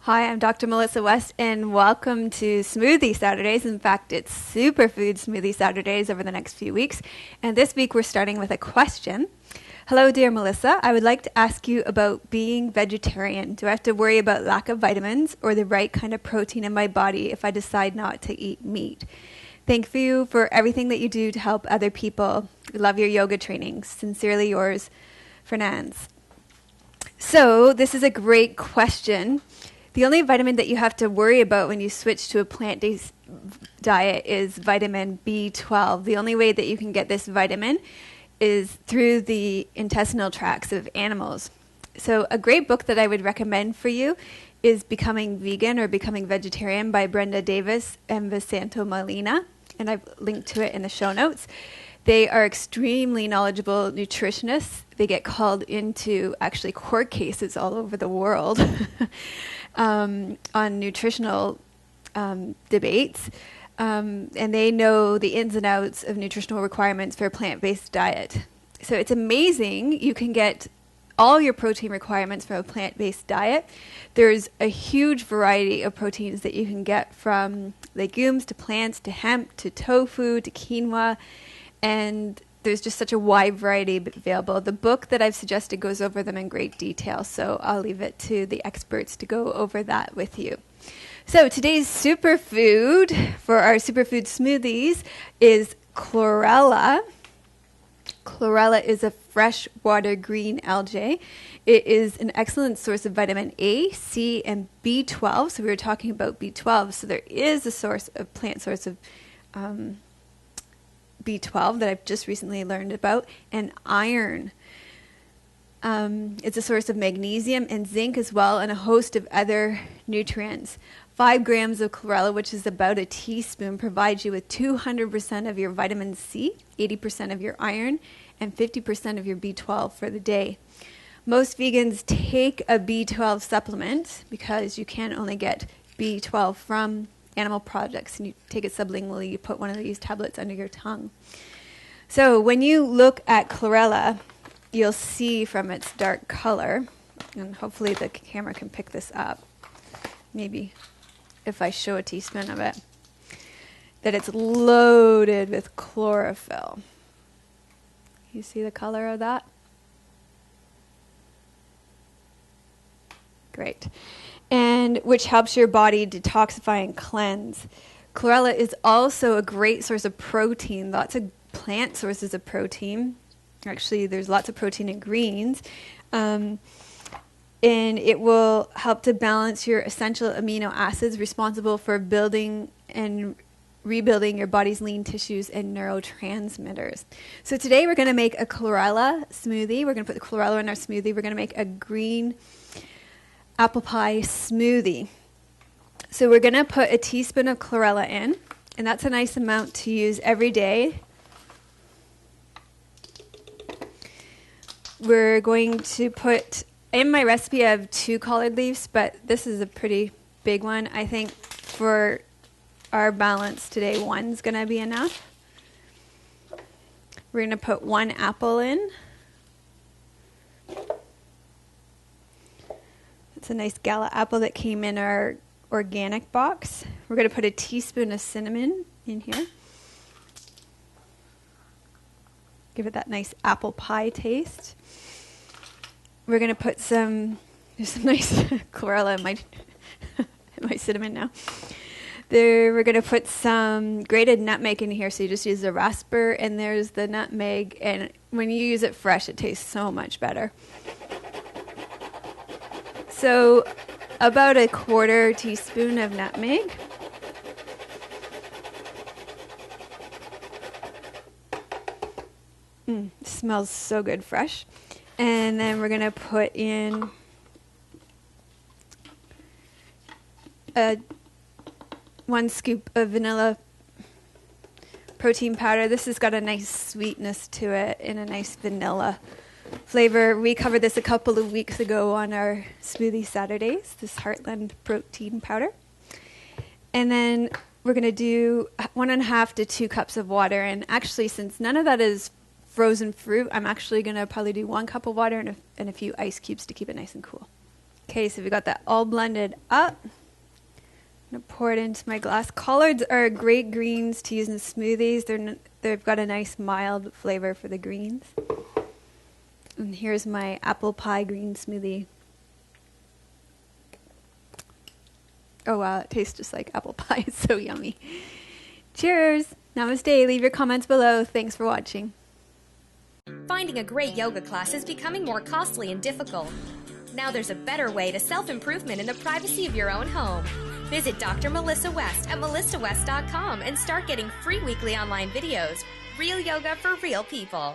Hi, I'm Dr. Melissa West, and welcome to Smoothie Saturdays. In fact, it's Superfood Smoothie Saturdays over the next few weeks. And this week, we're starting with a question. Hello, dear Melissa. I would like to ask you about being vegetarian. Do I have to worry about lack of vitamins or the right kind of protein in my body if I decide not to eat meat? Thank you for everything that you do to help other people. Love your yoga trainings. Sincerely yours, Farnaz. So this is a great question. The only vitamin that you have to worry about when you switch to a plant-based diet is vitamin B12. The only way that you can get this vitamin is through the intestinal tracts of animals. So a great book that I would recommend for you is Becoming Vegan or Becoming Vegetarian by Brenda Davis and Vicente Molina, and I've linked to it in the show notes. They are extremely knowledgeable nutritionists. They get called into actually court cases all over the world on nutritional debates. And they know the ins and outs of nutritional requirements for a plant-based diet. So it's amazing. You can get all your protein requirements from a plant-based diet. There's a huge variety of proteins that you can get from legumes to plants to hemp to tofu to quinoa. And there's just such a wide variety available. The book that I've suggested goes over them in great detail, so I'll leave it to the experts to go over that with you. So today's superfood for our superfood smoothies is chlorella. Chlorella is a freshwater green algae. It is an excellent source of vitamin A, C, and B12. So we were talking about B12. So there is a plant source of B12 that I've just recently learned about, and iron. It's a source of magnesium and zinc as well, and a host of other nutrients. 5 grams of chlorella, which is about a teaspoon, provides you with 200% of your vitamin C, 80% of your iron, and 50% of your B12 for the day. Most vegans take a B12 supplement because you can only get B12 from animal products, and you take it sublingually, you put one of these tablets under your tongue. So when you look at chlorella, you'll see from its dark color, and hopefully the camera can pick this up, maybe if I show a teaspoon of it, that it's loaded with chlorophyll. You see the color of that? Great. And which helps your body detoxify and cleanse. Chlorella is also a great source of protein. Lots of plant sources of protein. Actually, there's lots of protein in greens. And it will help to balance your essential amino acids responsible for building and rebuilding your body's lean tissues and neurotransmitters. So today we're going to make a chlorella smoothie. We're going to put the chlorella in our smoothie. We're going to make a green apple pie smoothie. So we're going to put a teaspoon of chlorella in, and that's a nice amount to use every day. We're going to put, in my recipe I have 2 collard leaves, but this is a pretty big one. I think for our balance today, 1's going to be enough. We're going to put 1 apple in. It's a nice gala apple that came in our organic box. We're going to put a teaspoon of cinnamon in here. Give it that nice apple pie taste. We're going to put there's some nice chlorella in my cinnamon now. We're going to put some grated nutmeg in here, so you just use the rasper, and there's the nutmeg, and when you use it fresh, it tastes so much better. So about a 1/4 teaspoon of nutmeg. It smells so good fresh. And then we're going to put in 1 scoop of vanilla protein powder. This has got a nice sweetness to it and a nice vanilla flavor. We covered this a couple of weeks ago on our Smoothie Saturdays, this Heartland protein powder. And then we're going to do 1.5 to 2 cups of water. And actually, since none of that is frozen fruit, I'm actually going to probably do 1 cup of water and a few ice cubes to keep it nice and cool. Okay. Okay, so we got that all blended up. I'm going to pour it into my glass. Collards are great greens to use in smoothies. They've got a nice mild flavor for the greens. And here's my apple pie green smoothie. Oh wow, it tastes just like apple pie. It's so yummy. Cheers! Namaste. Leave your comments below. Thanks for watching. Finding a great yoga class is becoming more costly and difficult. Now there's a better way to self-improvement in the privacy of your own home. Visit Dr. Melissa West at melissawest.com and start getting free weekly online videos. Real yoga for real people.